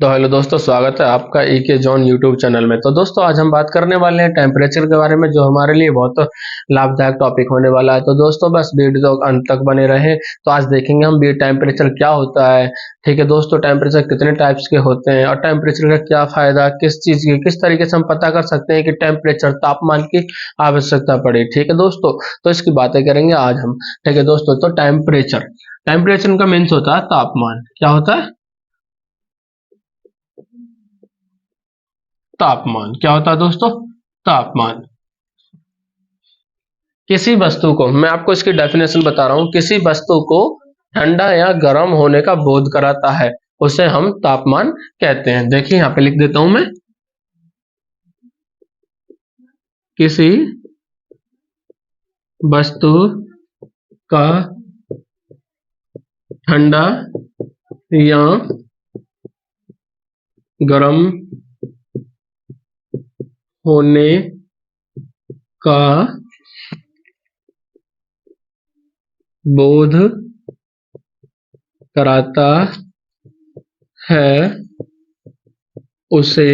तो हेलो दोस्तों, स्वागत है आपका के जॉन यूट्यूब चैनल में। तो दोस्तों आज हम बात करने वाले हैं टेम्परेचर के बारे में, जो हमारे लिए बहुत लाभदायक टॉपिक होने वाला है। तो दोस्तों बस वीडियो तो अंत तक बने रहे। तो आज देखेंगे हम भी टेम्परेचर क्या होता है। ठीक है दोस्तों, टेम्परेचर कितने टाइप्स के होते हैं और टेम्परेचर का क्या फायदा, किस चीज की किस तरीके से हम पता कर सकते हैं कि टेम्परेचर तापमान की आवश्यकता पड़े। ठीक है दोस्तों, तो इसकी बातें करेंगे आज हम। ठीक है दोस्तों, तो टेम्परेचर टेम्परेचर का मीन्स होता है तापमान। क्या होता है? तापमान। क्या होता है दोस्तों? तापमान। किसी वस्तु को, मैं आपको इसकी डेफिनेशन बता रहा हूं, किसी वस्तु को ठंडा या गर्म होने का बोध कराता है, उसे हम तापमान कहते हैं। देखिए यहां पे लिख देता हूं मैं, किसी वस्तु का ठंडा या गर्म होने का बोध कराता है, उसे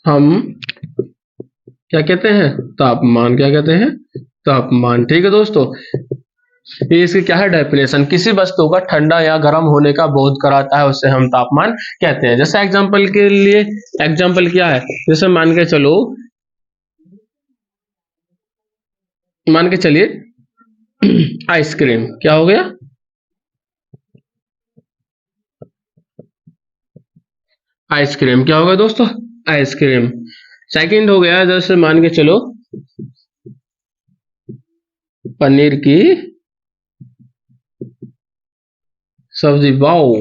हम क्या कहते हैं? तापमान। क्या कहते हैं? तापमान। ठीक है दोस्तों, ये इसकी क्या है डेफिनेशन? किसी वस्तु का ठंडा या गर्म होने का बोध कराता है, उसे हम तापमान कहते हैं। जैसे एग्जांपल के लिए, एग्जांपल क्या है, जैसे मान के चलो, मान के चलिए आइसक्रीम। क्या हो गया? आइसक्रीम। क्या होगा दोस्तों? आइसक्रीम। सेकंड हो गया, जैसे मान के चलो पनीर की सब्जी। वाओ,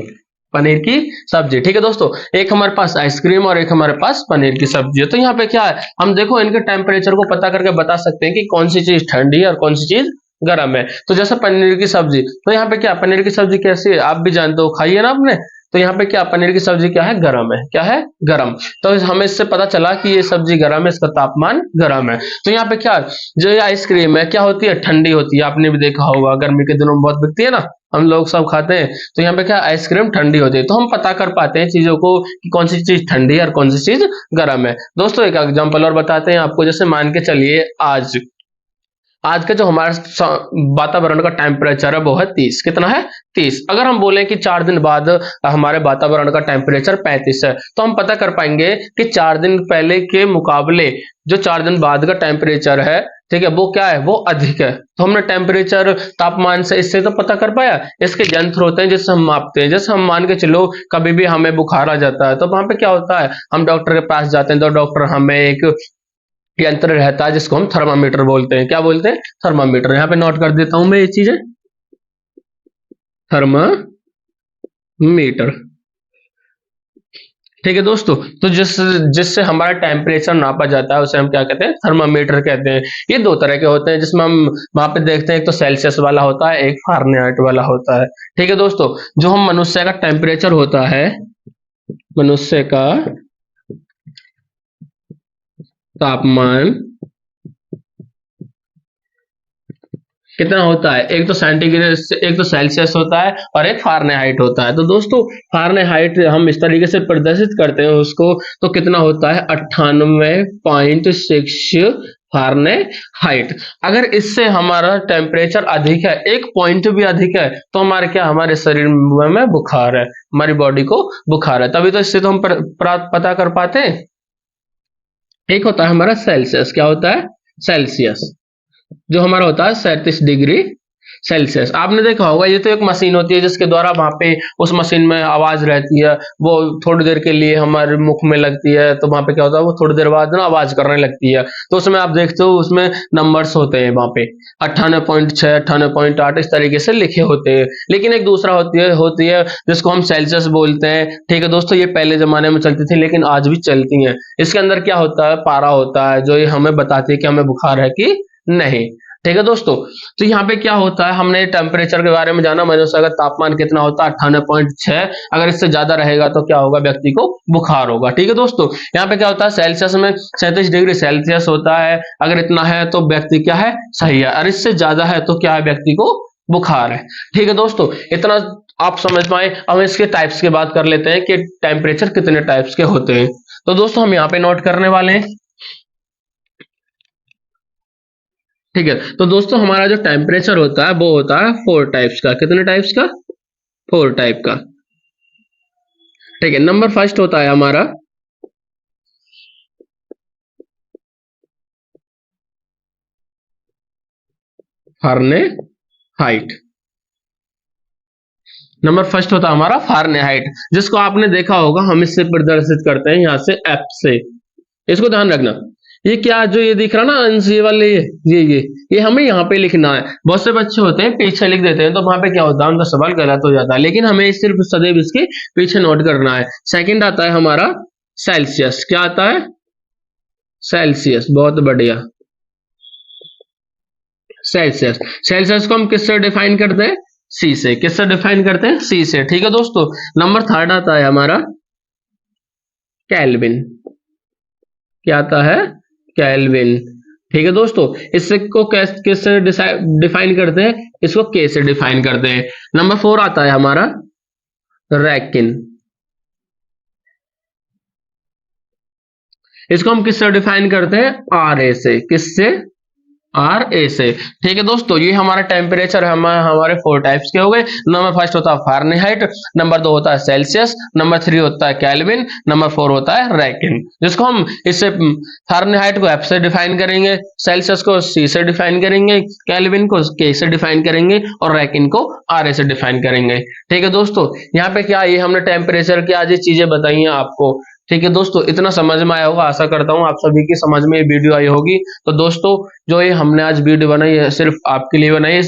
पनीर की सब्जी। ठीक है दोस्तों, एक हमारे पास आइसक्रीम और एक हमारे पास पनीर की सब्जी है। तो यहाँ पे क्या है, हम देखो इनके टेम्परेचर को पता करके बता सकते हैं कि कौन सी चीज ठंडी है और कौन सी चीज गर्म है। तो जैसे पनीर की सब्जी, तो यहाँ पे क्या, पनीर की सब्जी कैसी है आप भी जानते हो, खाई है ना आपने। तो यहाँ पे क्या, पनीर की सब्जी क्या है? गर्म है। क्या है? गर्म। तो हमें इससे पता चला कि ये सब्जी गर्म है, इसका तापमान गर्म है। तो यहाँ पे क्या, जो ये आइसक्रीम है क्या होती है? ठंडी होती है। आपने भी देखा होगा, गर्मी के दिनों में बहुत बिकती है ना, हम लोग सब खाते हैं। तो यहाँ पे क्या, आइसक्रीम ठंडी होती है। तो हम पता कर पाते हैं चीजों को कि कौन सी चीज ठंडी है और कौन सी चीज गर्म है। दोस्तों एक एग्जांपल और बताते हैं आपको। जैसे मान के चलिए आज आज का जो हमारा वातावरण का टेम्परेचर है वो है 30। कितना है? 30। अगर हम बोले कि 4 दिन बाद हमारे वातावरण का टेम्परेचर 35 है, तो हम पता कर पाएंगे कि 4 दिन पहले के मुकाबले जो 4 दिन बाद का टेम्परेचर है, ठीक है, वो क्या है? वो अधिक है। तो हमने टेम्परेचर तापमान से इससे तो पता कर पाया। इसके यंत्र होते हैं जिससे हम मापते हैं। जैसे हम मान के चलो कभी भी हमें बुखार आ जाता है, तो वहां पे क्या होता है, हम डॉक्टर के पास जाते हैं, तो डॉक्टर हमें एक यंत्र रहता है जिसको हम थर्मामीटर बोलते हैं। क्या बोलते हैं? थर्मामीटर। यहाँ पे नोट कर देता हूं मैं ये चीजें, थर्मामीटर। ठीक है दोस्तों, तो जिससे हमारा टेम्परेचर नापा जाता है उसे हम क्या कहते हैं? थर्मामीटर कहते हैं। ये दो तरह के होते हैं, जिसमें हम वहां पे देखते हैं, एक तो सेल्सियस वाला होता है, एक फारेनहाइट वाला होता है। ठीक है दोस्तों, जो हम मनुष्य का टेम्परेचर होता है, मनुष्य का तापमान कितना होता है? एक तो सेंटीग्रेड, एक तो सेल्सियस होता है और एक फारेनहाइट होता है। तो दोस्तों फारेनहाइट हम इस तरीके से प्रदर्शित करते हैं उसको, तो कितना होता है? 98.6 फारेनहाइट। अगर इससे हमारा टेम्परेचर अधिक है, एक पॉइंट भी अधिक है, तो हमारे क्या, हमारे शरीर में बुखार है, हमारी बॉडी को बुखार है। तभी तो इससे तो हम पता कर पाते हैं। एक होता है हमारा सेल्सियस। क्या होता है? सेल्सियस, जो हमारा होता है 37 डिग्री सेल्सियस। आपने देखा होगा, ये तो एक मशीन होती है जिसके द्वारा वहां पे उस मशीन में आवाज रहती है, वो थोड़ी देर के लिए हमारे मुख में लगती है, तो वहां पे क्या होता है, वो थोड़ी देर बाद ना आवाज करने लगती है। तो उसमें आप देखते हो उसमें नंबर्स होते हैं वहां पे 98.6, 98.8 इस तरीके से लिखे होते हैं। लेकिन एक दूसरा होती है जिसको हम सेल्सियस बोलते हैं। ठीक है दोस्तों, ये पहले जमाने में चलती थी लेकिन आज भी चलती है। इसके अंदर क्या होता है? पारा होता है, जो ये हमें बताती है कि हमें बुखार है कि नहीं। ठीक है दोस्तों, तो यहाँ पे क्या होता है, हमने टेम्परेचर के बारे में जाना, मनुष्य का तापमान कितना होता है? 98.6। अगर इससे ज्यादा रहेगा तो क्या होगा? व्यक्ति को बुखार होगा। ठीक है दोस्तों, यहाँ पे क्या होता है, सेल्सियस में 37 डिग्री सेल्सियस होता है। अगर इतना है तो व्यक्ति क्या है? सही है, और इससे ज्यादा है तो क्या है? व्यक्ति को बुखार है। ठीक है दोस्तों, इतना आप समझ पाए। हम इसके टाइप्स की बात कर लेते हैं कि टेम्परेचर कितने टाइप्स के होते हैं। तो दोस्तों हम यहाँ पे नोट करने वाले हैं, ठीक है। तो दोस्तों हमारा जो टेम्परेचर होता है वो होता है 4 टाइप्स का। कितने टाइप्स का? 4 टाइप का, ठीक है। नंबर फर्स्ट होता है हमारा फारेनहाइट। नंबर फर्स्ट होता है हमारा फारेनहाइट, जिसको आपने देखा होगा हम इससे प्रदर्शित करते हैं यहाँ से एफ से। इसको ध्यान रखना, ये क्या जो ये दिख रहा ना अंश, ये वाले ये हमें यहाँ पे लिखना है। बहुत से बच्चे होते हैं पीछे लिख देते हैं, तो वहां पे क्या होता है उनका सवाल गलत हो जाता है, लेकिन हमें सिर्फ सदैव इसके पीछे नोट करना है। सेकंड आता है हमारा सेल्सियस। क्या आता है? सेल्सियस, बहुत बढ़िया। सेल्सियस, सेल्सियस को हम किससे डिफाइन करते हैं? सी से। किससे डिफाइन करते हैं? सी से, ठीक है दोस्तों। नंबर थर्ड आता है हमारा केल्विन। क्या आता है? केल्विन, ठीक है दोस्तों। इससे को किससे डिफाइन करते हैं? इसको के से डिफाइन करते हैं। नंबर 4 आता है हमारा रैकिन। इसको हम किससे डिफाइन करते हैं? आर ए से। किससे? आर ए से, ठीक है दोस्तों। ये हमारा टेम्परेचर हमारे 4 टाइप्स के हो गए। नंबर फर्स्ट होता है फारेनहाइट, नंबर 2 होता है सेल्सियस, नंबर 3 होता है केल्विन, नंबर 4 होता है रैकिन। जिसको हम इससे फारेनहाइट को एफ से डिफाइन करेंगे, सेल्सियस को सी से डिफाइन करेंगे, केल्विन को के से डिफाइन करेंगे और रैकिन को आर ए से डिफाइन करेंगे, ठीक है दोस्तों। यहाँ पे क्या ये हमने टेम्परेचर की आज ये चीजें बताई हैं आपको, ठीक है दोस्तों। इतना समझ में आया होगा, आशा करता हूँ आप सभी की समझ में ये वीडियो आई होगी। तो दोस्तों जो ये हमने आज वीडियो बनाई है सिर्फ आपके लिए बनाई है।